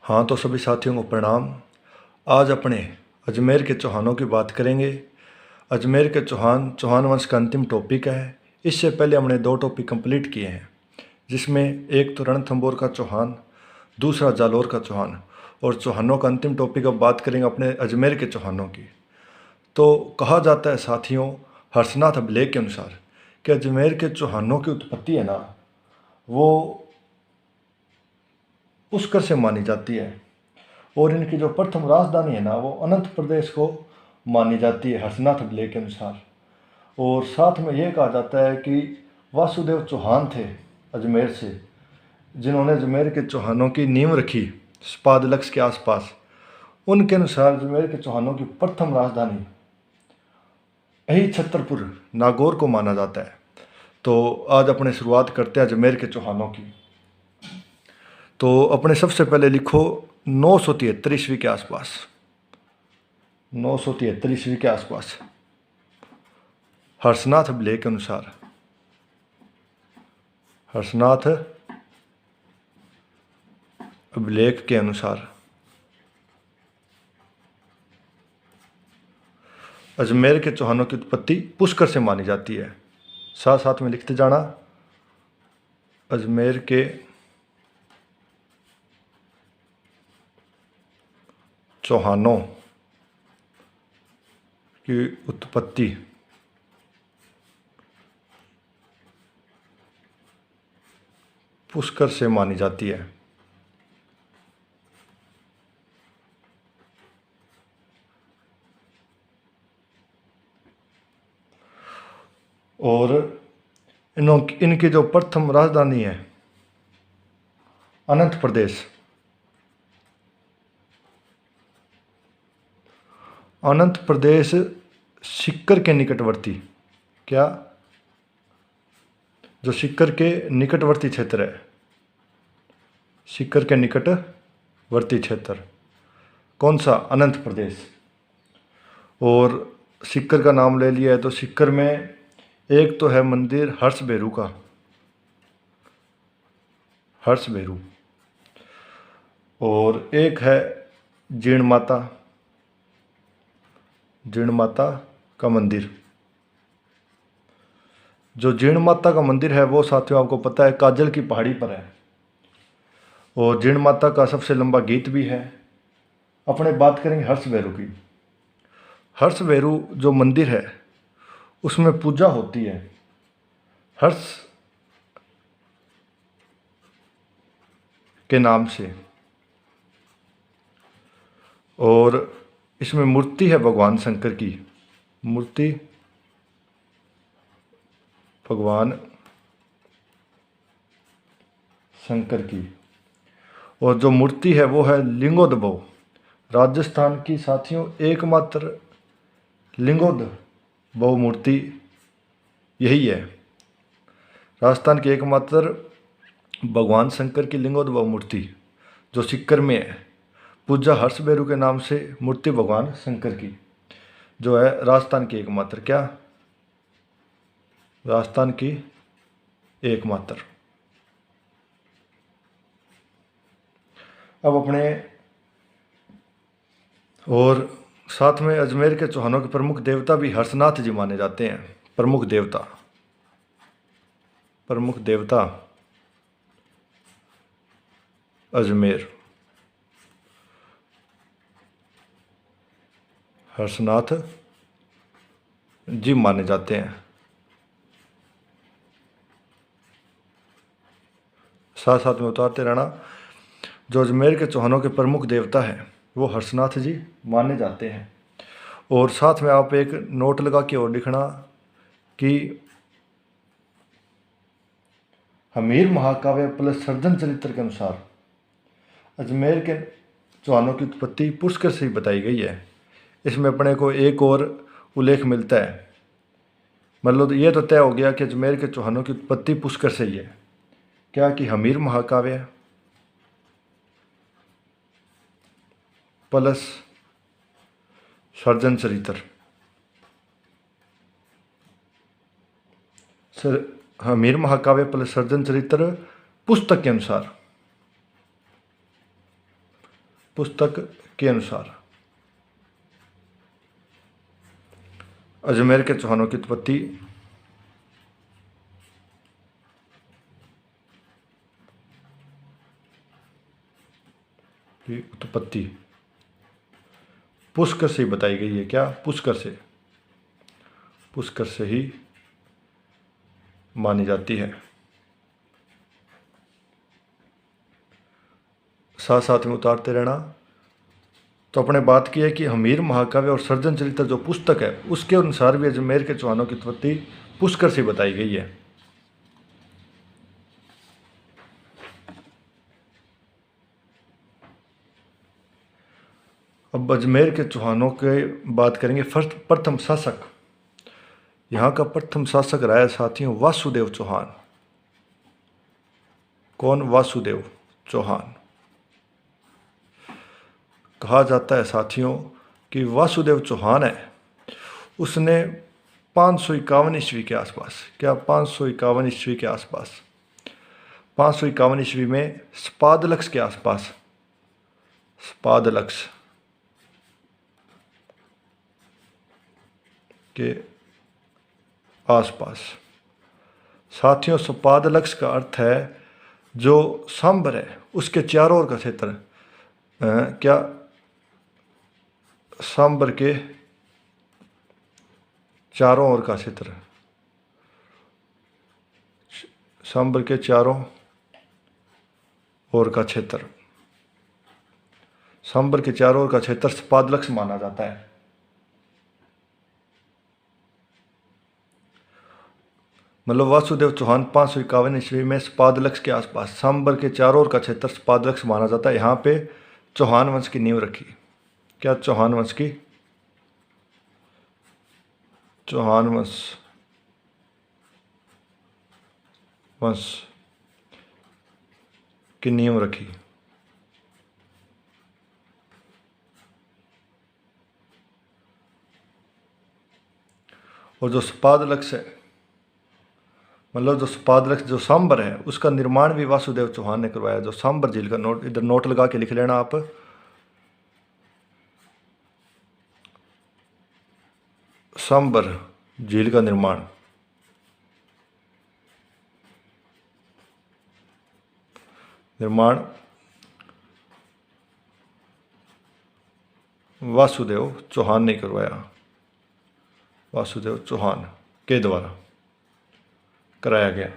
हाँ तो सभी साथियों को प्रणाम। आज अपने अजमेर के चौहानों की बात करेंगे। अजमेर के चौहान वंश का अंतिम टॉपिक है। इससे पहले हमने 2 टॉपिक कंप्लीट किए हैं, जिसमें एक तो रणथंभौर का चौहान, दूसरा जालौर का चौहान। और चौहानों का अंतिम टॉपिक अब बात करेंगे अपने अजमेर के चौहानों की। तो कहा जाता है साथियों, हर्षनाथ अभिलेख के अनुसार कि अजमेर के चौहानों की उत्पत्ति है ना, वो पुष्कर से मानी जाती है। और इनकी जो प्रथम राजधानी है ना, वो अनंत प्रदेश को मानी जाती है हर्षनाथ अभिलेख के अनुसार। और साथ में यह कहा जाता है कि वासुदेव चौहान थे अजमेर से, जिन्होंने अजमेर के चौहानों की नींव रखी स्पादलक्स के आसपास। उनके अनुसार अजमेर के चौहानों की प्रथम राजधानी यही छतरपुर नागौर को माना जाता है। तो आज अपने शुरुआत करते हैं अजमेर के चौहानों की। तो अपने सबसे पहले लिखो 973 ईस्वी के आसपास, 973 ईस्वी के आसपास हर्षनाथ अभिलेख के अनुसार, हर्षनाथ अभिलेख के अनुसार अजमेर के चौहानों की उत्पत्ति पुष्कर से मानी जाती है। साथ साथ में लिखते जाना, अजमेर के चौहानों की उत्पत्ति पुष्कर से मानी जाती है। और इनकी जो प्रथम राजधानी है अनंत प्रदेश, अनंत प्रदेश सीकर के निकटवर्ती, क्या जो सीकर के निकटवर्ती क्षेत्र है, सीकर के निकटवर्ती क्षेत्र कौन सा? अनंत प्रदेश। और सीकर का नाम ले लिया है तो सीकर में एक तो है मंदिर हर्ष भेरू का, हर्ष भेरू, और एक है जीण माता, जीण माता का मंदिर। जो जीण माता का मंदिर है वो साथियों आपको पता है काजल की पहाड़ी पर है। और जीण माता का सबसे लंबा गीत भी है। अपने बात करेंगे हर्ष भेरू की। हर्ष भेरू जो मंदिर है उसमें पूजा होती है हर्ष के नाम से। और इसमें मूर्ति है भगवान शंकर की, मूर्ति भगवान शंकर की। और जो मूर्ति है वो है लिंगोद्भव, राजस्थान की साथियों एकमात्र लिंगोद्भव मूर्ति यही है। राजस्थान की एकमात्र भगवान शंकर की लिंगोद्भव मूर्ति जो सीकर में है, पूजा हर्ष भेरू के नाम से मूर्ति भगवान शंकर की, जो है राजस्थान की एकमात्र, क्या राजस्थान की एकमात्र। अब अपने और साथ में अजमेर के चौहानों के प्रमुख देवता भी हर्षनाथ जी माने जाते हैं। प्रमुख देवता, प्रमुख देवता अजमेर हर्षनाथ जी माने जाते हैं। साथ साथ में उतारते रहना। जो अजमेर के चौहानों के प्रमुख देवता हैं वो हर्षनाथ जी माने जाते हैं। और साथ में आप एक नोट लगा के और लिखना कि हमीर महाकाव्य प्लस सर्जन चरित्र के अनुसार अजमेर के चौहानों की उत्पत्ति पुष्कर से ही बताई गई है। इसमें अपने को एक और उल्लेख मिलता है, मतलब ये तो तय हो गया कि अजमेर के चौहानों की उत्पत्ति पुष्कर से ही है, क्या कि हमीर महाकाव्य प्लस सर्जन चरित्र, हमीर महाकाव्य प्लस सर्जन चरित्र पुस्तक के अनुसार पुस्तक के अनुसार अजमेर के चौहानों की उत्पत्ति पुष्कर से ही बताई गई है। क्या? पुष्कर से ही मानी जाती है। साथ साथ में उतारते रहना। तो अपने बात की है कि हमीर महाकाव्य और सर्जन चरित्र जो पुस्तक है उसके अनुसार भी अजमेर के चौहानों की उत्पत्ति पुष्कर से बताई गई है। अब अजमेर के चौहानों के बात करेंगे। प्रथम शासक, यहाँ का प्रथम शासक रहा है साथियों वासुदेव चौहान। कौन? वासुदेव चौहान। कहा जाता है साथियों कि वासुदेव चौहान है, उसने 551 ईस्वी के आसपास, क्या 551 ईस्वी के आसपास, 551 ईस्वी में स्पादलक्ष के आसपास, स्पादलक्ष के आसपास। साथियों स्पादलक्ष का अर्थ है जो सांबर है उसके चारों ओर का क्षेत्र। क्या? सांबर के चारों ओर का क्षेत्र, सांबर के चारों ओर का क्षेत्र, सांबर के चारों ओर का क्षेत्र स्पादलक्ष माना जाता है। मतलब वासुदेव चौहान 551 ईस्वी में स्पादलक्ष के आसपास सांबर के चारों ओर का क्षेत्र स्पादलक्ष माना जाता है। यहाँ पे चौहान वंश की नींव रखी। क्या? चौहान वंश की, चौहान वंश की नींव रखी। और जो स्पादलक्ष है, मतलब जो स्पादलक्ष जो सांबर है उसका निर्माण भी वासुदेव चौहान ने करवाया। जो सांबर झील का नोट, इधर नोट लगा के लिख लेना आप। सांबर झील का निर्माण वासुदेव चौहान ने करवाया, वासुदेव चौहान के द्वारा कराया गया।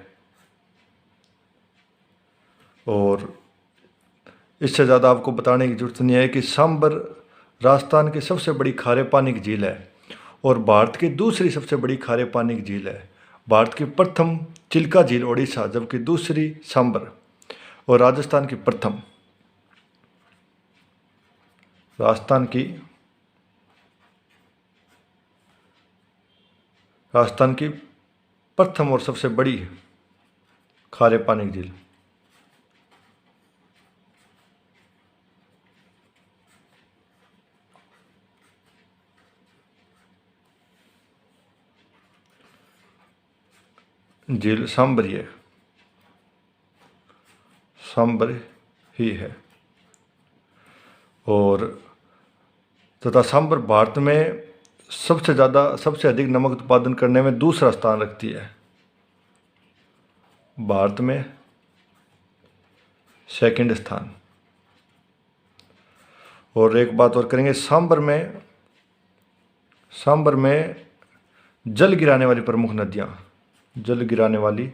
और इससे ज़्यादा आपको बताने की जरूरत नहीं है कि सांबर राजस्थान की सबसे बड़ी खारे पानी की झील है और भारत की दूसरी सबसे बड़ी खारे पानी की झील है। भारत की प्रथम चिल्का झील ओडिशा, जबकि दूसरी सांबर। और राजस्थान की प्रथम और सबसे बड़ी खारे पानी की झील सांबर ही है। और तथा सांबर भारत में सबसे अधिक नमक उत्पादन करने में दूसरा स्थान रखती है। भारत में सेकंड स्थान। और एक बात और करेंगे, सांबर में जल गिराने वाली प्रमुख नदियां, जल गिराने वाली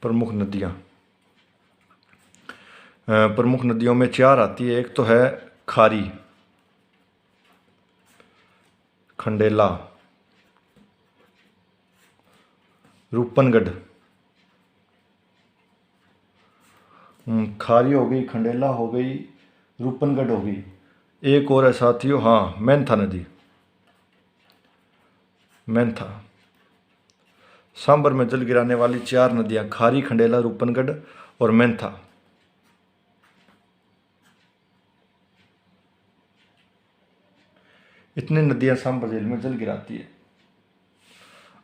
प्रमुख नदियों में 4 आती है। एक तो है खारी, खंडेला, रूपनगढ़। खारी हो गई, खंडेला हो गई, रूपनगढ़ हो गई। एक और है साथियों, हाँ, मेंथा नदी, मेंथा। सांबर में जल गिराने वाली 4 नदियां खारी, खंडेला, रूपनगढ़ और मेंथा। इतनी नदियां सांबर झील में जल गिराती है।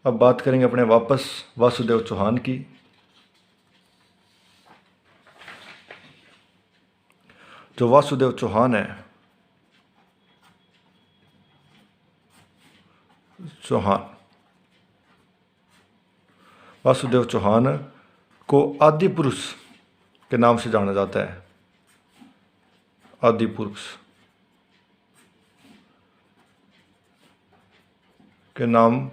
अब बात करेंगे अपने वापस वासुदेव चौहान की। जो वासुदेव चौहान है, वासुदेव चौहान को आदि पुरुष के नाम से जाना जाता है। आदि पुरुष के नाम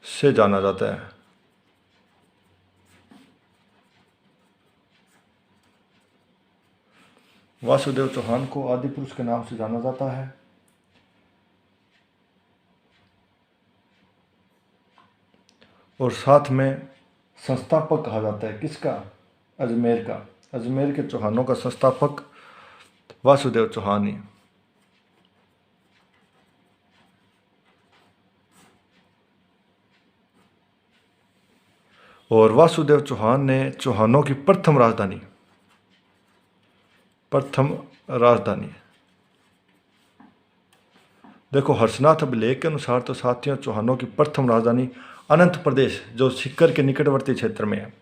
से जाना जाता है। वासुदेव चौहान को आदि पुरुष के नाम से जाना जाता है। और साथ में संस्थापक कहा जाता है किसका? अजमेर का। अजमेर के चौहानों का संस्थापक वासुदेव चौहान ही। और वासुदेव चौहान ने चौहानों की प्रथम राजधानी देखो, हर्षनाथ अभिलेख के अनुसार तो साथियों चौहानों की प्रथम राजधानी अनंत प्रदेश जो सीकर के निकटवर्ती क्षेत्र में है,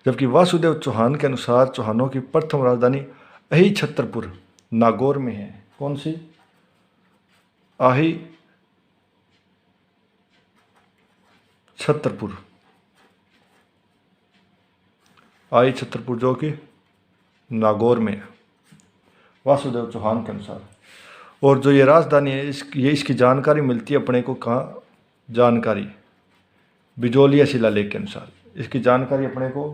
जबकि वासुदेव चौहान के अनुसार चौहानों की प्रथम राजधानी अही छतरपुर नागौर में है। कौन सी? अही छतरपुर जो कि नागौर में है वासुदेव चौहान के अनुसार। और जो ये राजधानी है इसकी जानकारी मिलती है अपने को कहाँ? जानकारी बिजोलिया शिलालेख के अनुसार इसकी जानकारी अपने को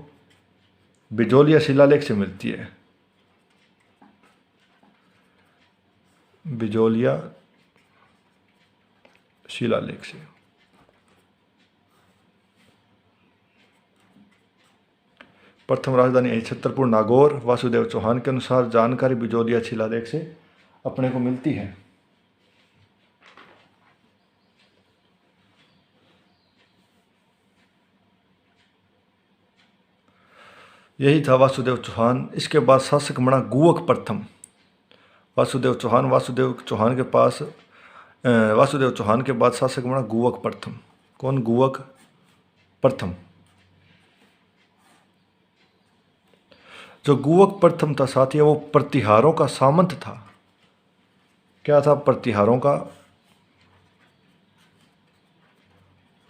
बिजोलिया शिलालेख से मिलती है। बिजोलिया शिलालेख से। प्रथम राजधानी छतरपुर नागौर वासुदेव चौहान के अनुसार जानकारी बिजोलिया शिलालेख से अपने को मिलती है। यही था वासुदेव चौहान। इसके बाद शासक बना गुवक प्रथम। वासुदेव चौहान के बाद शासक बना गुवक प्रथम। कौन? गुवक प्रथम। जो गुवक प्रथम था साथियों वो प्रतिहारों का सामंत था। क्या था? प्रतिहारों का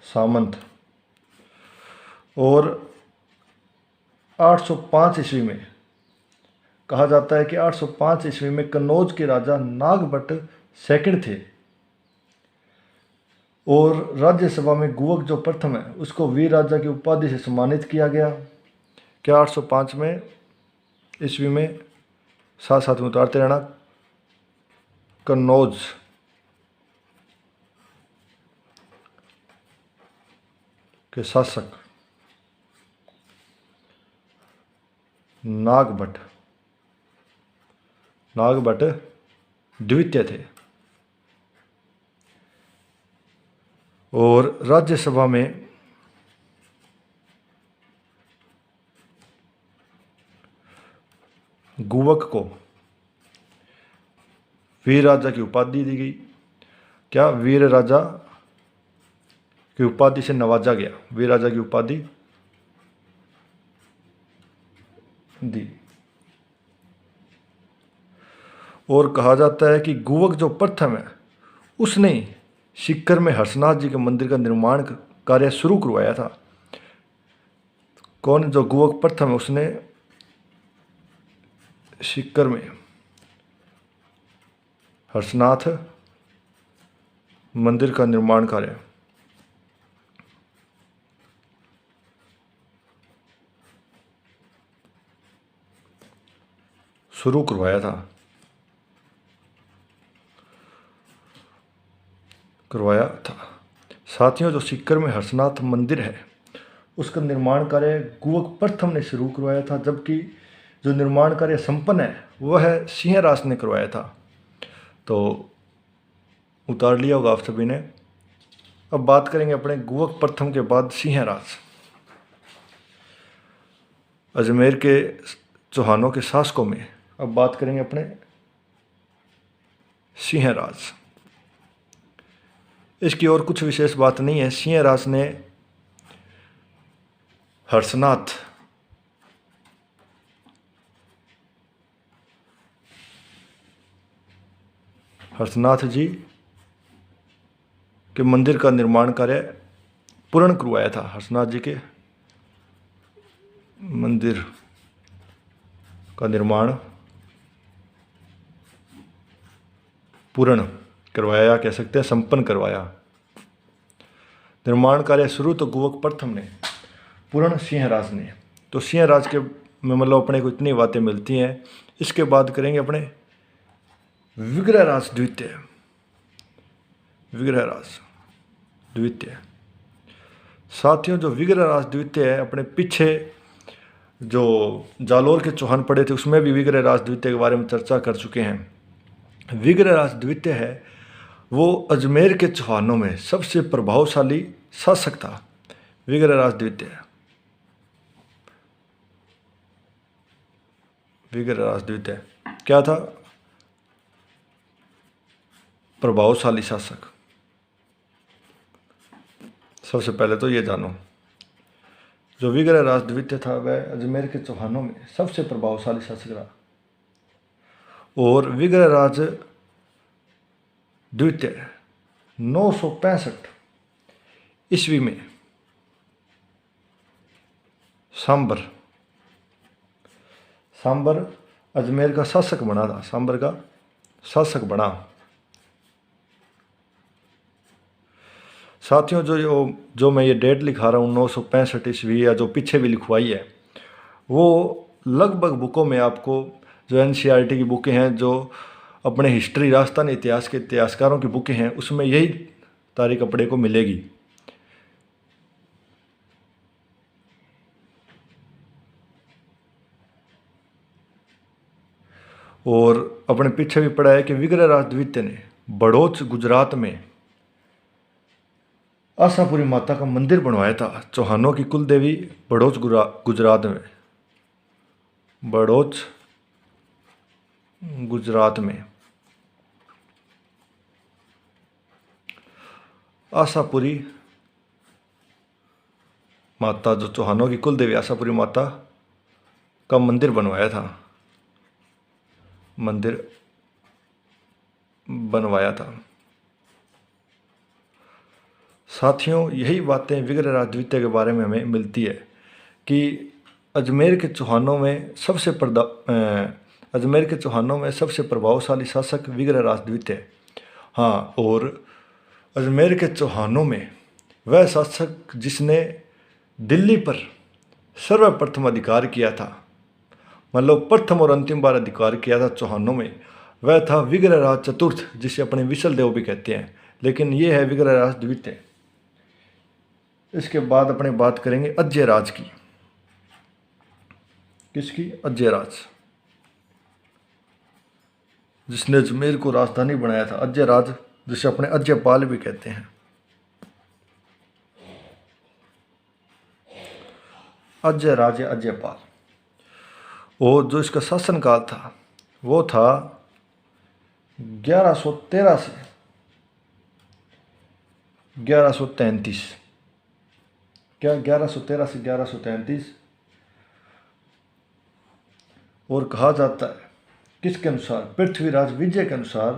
सामंत। और 805 ईस्वी में कहा जाता है कि 805 ईस्वी में कन्नौज के राजा नागभट्ट सेकंड थे और राज्यसभा में गुवक जो प्रथम है उसको वीर राजा की उपाधि से सम्मानित किया गया। क्या? 805 में ईस्वी में साथ में उतारते रहना। कन्नौज के शासक नागभट्ट द्वितीय थे और राज्यसभा में गुवक को वीर राजा की उपाधि दी गई। क्या? वीर राजा की उपाधि से नवाजा गया। वीर राजा की उपाधि दी। और कहा जाता है कि गुवक जो प्रथम है उसने सीकर में हर्षनाथ जी के मंदिर का निर्माण कार्य शुरू करवाया था। कौन? जो गुवक प्रथम है उसने सीकर में हर्षनाथ मंदिर का निर्माण कार्य शुरू करवाया था। साथियों जो सीकर में हर्षनाथ मंदिर है उसका निर्माण कार्य गुवक प्रथम ने शुरू करवाया था, जबकि जो निर्माण कार्य संपन्न है वह सिंहराज ने करवाया था। तो उतार लिया होगा आप सभी ने। अब बात करेंगे अपने गुवक प्रथम के बाद सिंहराज। अजमेर के चौहानों के शासकों में अब बात करेंगे अपने सिंहराज। इसकी और कुछ विशेष बात नहीं है। सिंहराज ने हर्षनाथ हर्षनाथ जी के मंदिर का निर्माण कार्य पूर्ण करवाया था। हर्षनाथ जी के मंदिर का निर्माण पूर्ण करवाया, कह सकते हैं संपन्न करवाया। निर्माण कार्य शुरू तो गुवक प्रथम ने, पूर्ण सिंहराज ने। तो सिंहराज के में मतलब अपने को इतनी बातें मिलती हैं। इसके बाद करेंगे अपने विग्रहराज द्वितीय। विग्रहराज द्वितीय साथियों, जो विग्रहराज द्वितीय है, अपने पीछे जो जालोर के चौहान पड़े थे उसमें भी विग्रहराज द्वितीय के बारे में चर्चा कर चुके हैं। विग्रहराज द्वितीय है वो अजमेर के चौहानों में सबसे प्रभावशाली शासक था। विग्रहराज द्वितीय, विग्रहराज द्वितीय क्या था? प्रभावशाली शासक। सबसे पहले तो ये जानो, जो विग्रहराज द्वितीय था वह अजमेर के चौहानों में सबसे प्रभावशाली शासक रहा। और विग्रहराज द्वितीय 965 ईस्वी में सांबर अजमेर का शासक बना था। सांबर का शासक बना। साथियों, जो मैं ये डेट लिखा रहा हूँ 965 ईस्वी, या जो पीछे भी लिखवाई है, वो लगभग बुकों में आपको, जो एनसीईआरटी की बुकें हैं, जो अपने हिस्ट्री राजस्थानी इतिहास के इतिहासकारों की बुकें हैं, उसमें यही तारीख अपने को मिलेगी। और अपने पीछे भी पढ़ा है कि विग्रहराज द्वितीय ने बड़ौच गुजरात में आशापुरी माता का मंदिर बनवाया था। चौहानों की कुल देवी बड़ौच गुजरात में, बड़ौच गुजरात में आशापुरी माता, जो चौहानों की कुल देवी आशापुरी माता का मंदिर बनवाया था, मंदिर बनवाया था। साथियों, यही बातें विग्रहराज द्वितीय के बारे में हमें मिलती है कि अजमेर के चौहानों में सबसे प्रभावशाली शासक विग्रहराज द्वितीय। हाँ, और अजमेर के चौहानों में वह शासक जिसने दिल्ली पर सर्वप्रथम अधिकार किया था, मतलब प्रथम और अंतिम बार अधिकार किया था चौहानों में, वह था विग्रहराज चतुर्थ, जिसे अपने विशल देव भी कहते हैं, लेकिन ये है विग्रहराज द्वितीय। इसके बाद अपने बात करेंगे अजयराज की। किसकी? अजयराज, जिसने अजमेर को राजधानी बनाया था। अजयराज, जिसे अपने अजयपाल भी कहते हैं। अजयराज या अजयपाल। और जो इसका शासनकाल था वो था 1113 से 1133। क्या? 1113 से 1133। और कहा जाता है किसके अनुसार? पृथ्वीराज विजय के अनुसार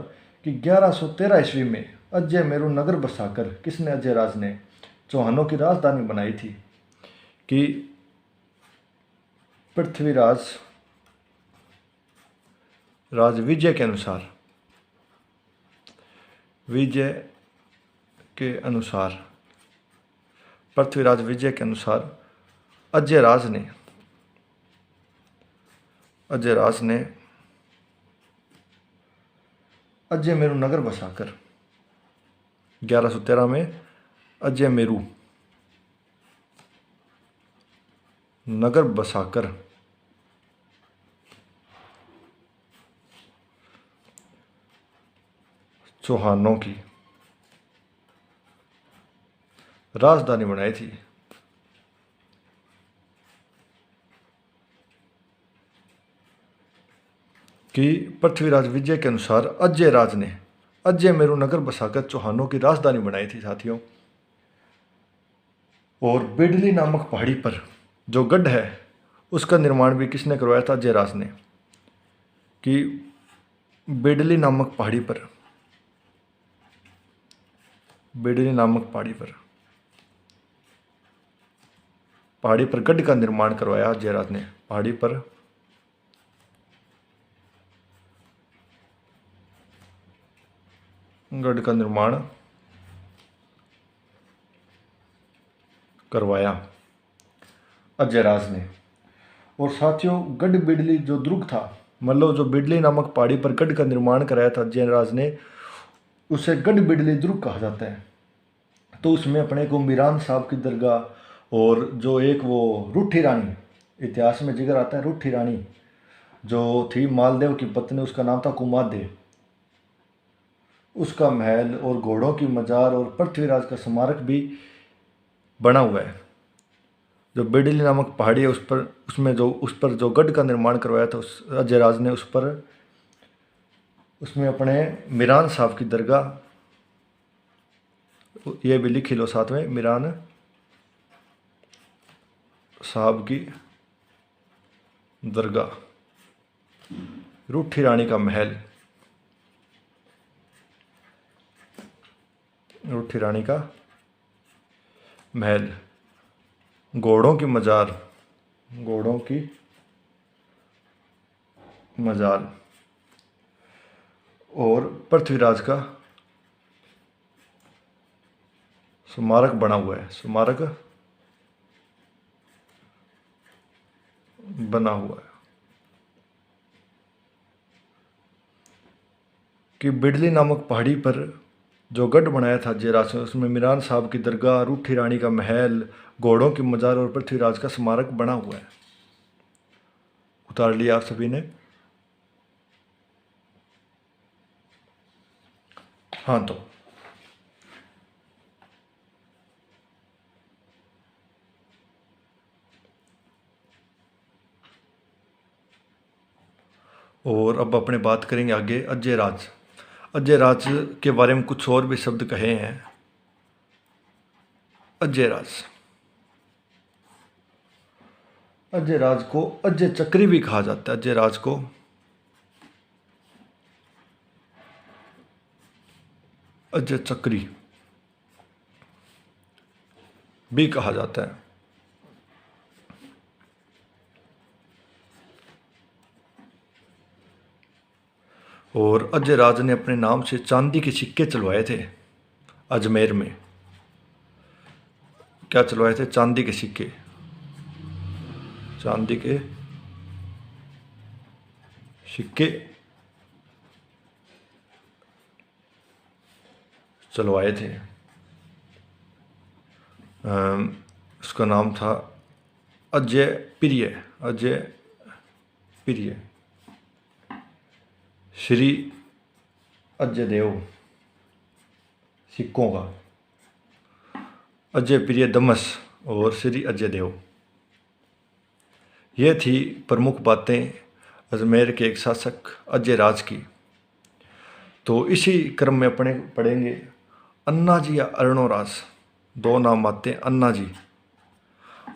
कि 1113 ईस्वी में अजय मेरू नगर बसाकर, किसने? अजयराज ने चौहानों की राजधानी बनाई थी। कि पृथ्वीराज विजय के अनुसार, पृथ्वीराज विजय के अनुसार अजयराज ने अजय मेरू नगर बसाकर 1113 में अजय मेरू नगर बसाकर चौहानों की राजधानी बनाई थी। कि पृथ्वीराज विजय के अनुसार अजयराज ने अजय मेरू नगर बसाकर चौहानों की राजधानी बनाई थी। साथियों, और बिडली नामक पहाड़ी पर जो गढ़ है उसका निर्माण भी किसने करवाया था? अजयराज ने। कि बिडली नामक पहाड़ी पर बिडली नामक पहाड़ी पर गढ़ का निर्माण करवाया जयराज ने। पहाड़ी पर गढ़ का निर्माण करवाया अजयराज ने। और साथियों, गढ़ बिडली जो दुर्ग था, मतलब जो बिडली नामक पहाड़ी पर गढ़ का निर्माण कराया था अजयराज ने, उसे गढ़ बिडली दुर्ग कहा जाता है। तो उसमें अपने को मीरान साहब की दरगाह और जो एक वो रूठी रानी, इतिहास में जिक्र आता है, रूठी रानी जो थी मालदेव की पत्नी, उसका नाम था कुमादेव, उसका महल और घोड़ों की मजार और पृथ्वीराज का स्मारक भी बना हुआ है। जो बिडली नामक पहाड़ी है उस पर जो गढ़ का निर्माण करवाया था उस अजयराज ने, उसमें अपने मीरान साहब की दरगाह, ये भी लिख लो साथ में, मीरान साहब की दरगाह, रूठी रानी का महल, रूठी रानी का महल, घोड़ों की मजार, घोड़ों की मजार और पृथ्वीराज का स्मारक बना हुआ है, स्मारक बना हुआ है। कि बिडली नामक पहाड़ी पर जो गढ़ बनाया था जयराज ने, उसमें मीरान साहब की दरगाह, रूठी रानी का महल, घोड़ों की मजार और पृथ्वीराज का स्मारक बना हुआ है। उतार लिया आप सभी ने? हाँ, तो और अब अपने बात करेंगे आगे अजयराज। अजयराज के बारे में कुछ और भी शब्द कहे हैं। अजयराज को अजय चक्री भी कहा जाता है। अजयराज को अजय चक्री भी कहा जाता है। और अजयराज ने अपने नाम से चांदी के सिक्के चलवाए थे अजमेर में। क्या चलवाए थे? चांदी के सिक्के, चांदी के सिक्के चलवाए थे। उसका नाम था अजय प्रिय, अजय प्रिय, श्री अजय देव सिक्कों का, अजय प्रिय दमस और श्री अजय देव। ये थी प्रमुख बातें अजमेर के एक शासक अजयराज की। तो इसी क्रम में अपने पढ़ेंगे अन्ना जी या अरुणोराज। दो नाम आते हैं अन्ना जी।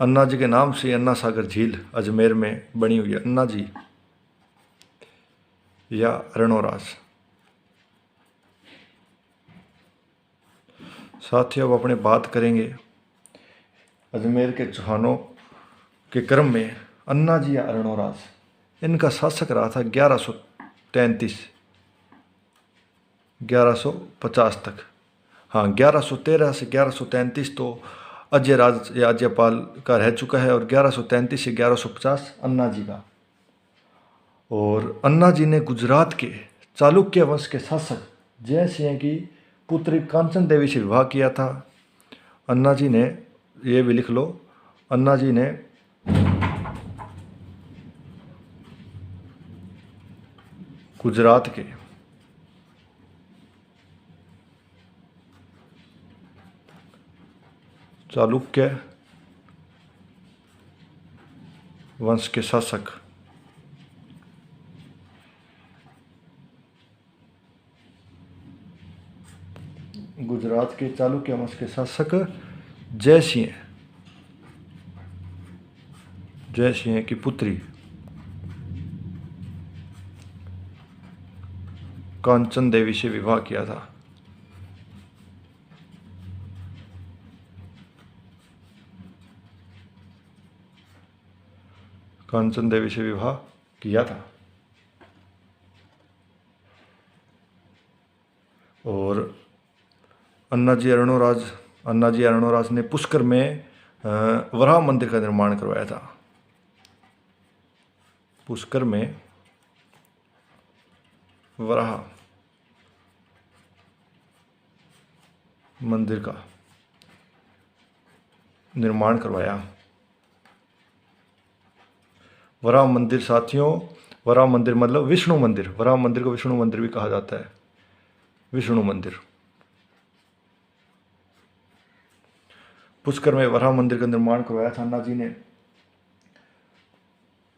अन्ना जी के नाम से अन्ना सागर झील अजमेर में बनी हुई है। अन्ना जी या अरुणोराज। साथियों, अब अपने बात करेंगे अजमेर के चौहानों के क्रम में अन्ना जी या अरुणोराज। इनका शासक रहा था 1150 तक। हाँ, 1113 से 1133 तो अजयराज या अजयपाल का रह चुका है और 1133 से 1150 अन्ना जी का। और अन्ना जी ने गुजरात के चालुक्य वंश के शासक जय सिंह की पुत्री कांचन देवी से विवाह किया था। अन्ना जी ने, ये भी लिख लो, अन्ना जी ने गुजरात के चालुक्य वंश के शासक गुजरात के चालुक्य वंश के शासक जय सिंह की पुत्री कांचन देवी से विवाह किया था। कांचन देवी से विवाह किया था। और अन्नाजी अरुणोराज ने पुष्कर में वराह मंदिर का निर्माण करवाया था। पुष्कर में वराह मंदिर का निर्माण करवाया। वराह मंदिर साथियों, वराह मंदिर मतलब विष्णु मंदिर। वराह मंदिर को विष्णु मंदिर भी कहा जाता है। विष्णु मंदिर। पुष्कर में वराह मंदिर का निर्माण करवाया था अन्ना जी ने।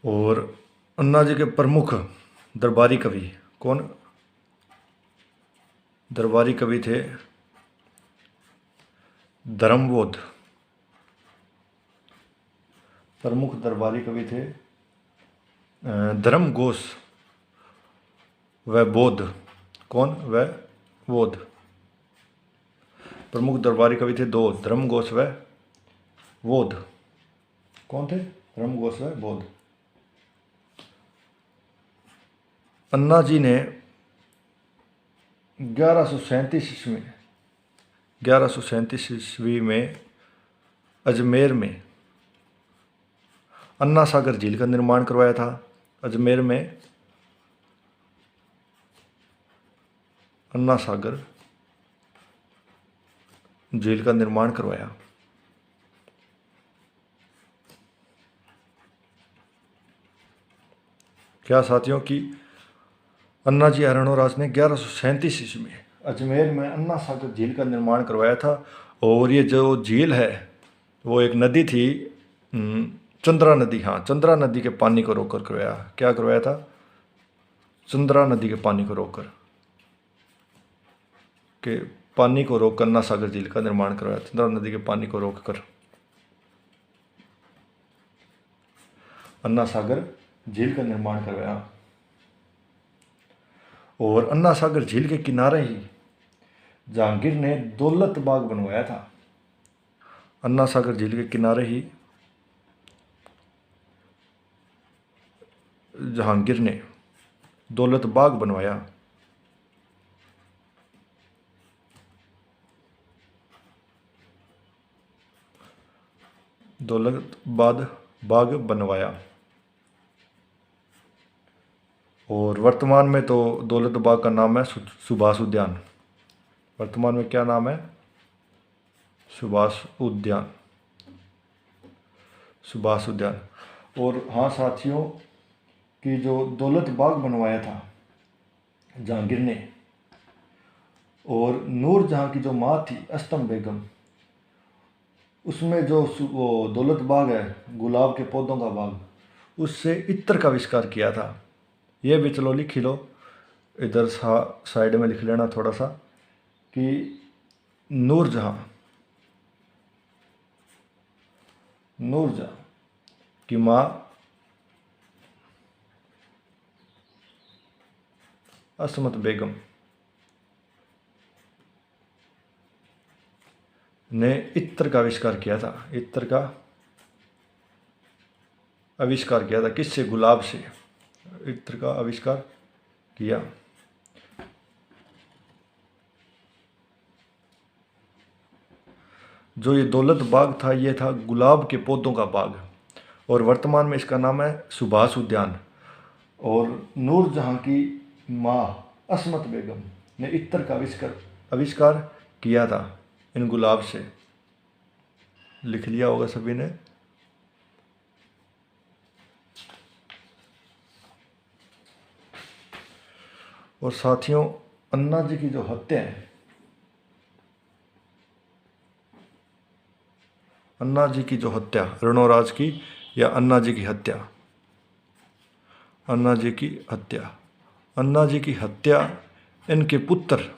और अन्ना जी के प्रमुख दरबारी कवि कौन? दरबारी कवि थे धर्मबोध। प्रमुख दरबारी कवि थे धर्मघोष व बोध। कौन? व बोध। प्रमुख दरबारी कवि थे दो, धर्मघोष व बोध। कौन थे? धर्मघोष व बोध। अन्ना जी ने 1137 ईस्वी में अजमेर में अन्ना सागर झील का निर्माण करवाया था। अजमेर में अन्ना सागर झील का निर्माण करवाया। क्या साथियों की अन्नाजी अरुणोराज ने 1137 ईस्वी में अजमेर में अन्ना सागर झील का निर्माण करवाया था। और ये जो झील है वो एक नदी थी, चंद्रा नदी। हाँ, चंद्रा नदी के पानी को रोककर करवाया। क्या करवाया था? चंद्रा नदी के पानी को रोककर पानी को रोककर अन्ना सागर झील का निर्माण करवाया। चंद्रा नदी के पानी को रोककर अन्ना सागर झील का निर्माण करवाया। और अन्ना सागर झील के किनारे ही जहांगीर ने दौलत बाग बनवाया था। अन्ना सागर झील के किनारे ही जहांगीर ने दौलत बाग बनवाया। दौलत बाग बनवाया। और वर्तमान में तो दौलत बाग का नाम है सुभाष उद्यान। वर्तमान में क्या नाम है? सुभाष उद्यान। सुभाष उद्यान। और हाँ साथियों कि जो दौलत बाग बनवाया था जहांगीर ने, और नूरजहां की जो माँ थी अस्तम बेगम, उसमें जो वो दौलत बाग है, गुलाब के पौधों का बाग, उससे इत्र का आविष्कार किया था। ये भी चलो लिख ही लो, इधर साइड में लिख लेना थोड़ा सा कि नूरजहां की माँ असमत बेगम ने इत्र का आविष्कार किया था। इत्र का आविष्कार किया था किससे? गुलाब से इत्र का आविष्कार किया। जो ये दौलत बाग था ये था गुलाब के पौधों का बाग, और वर्तमान में इसका नाम है सुभाष उद्यान। और नूरजहां की माँ असमत बेगम ने इत्र का आविष्कार किया था इन गुलाब से। लिख लिया होगा सभी ने। और साथियों अन्ना जी की जो हत्या है, अन्ना जी की जो हत्या, अरुणोराज की या अन्ना जी की हत्या, अन्ना जी की हत्या, अन्ना जी की हत्या इनके पुत्र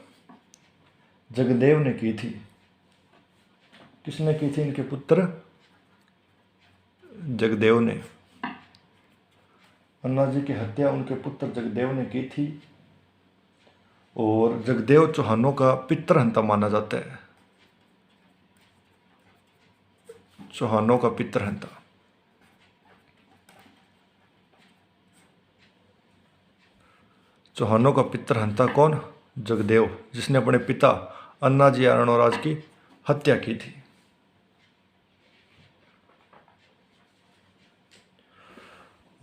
जगदेव ने की थी। किसने की थी? इनके पुत्र जगदेव ने। अन्ना जी की हत्या उनके पुत्र जगदेव ने की थी। और जगदेव चौहानों का पितृहंता माना जाता है। चौहानों का पितृहंता। चौहानों का पितृहंता कौन? जगदेव, जिसने अपने पिता अन्नाजी अरणोराज की हत्या की थी।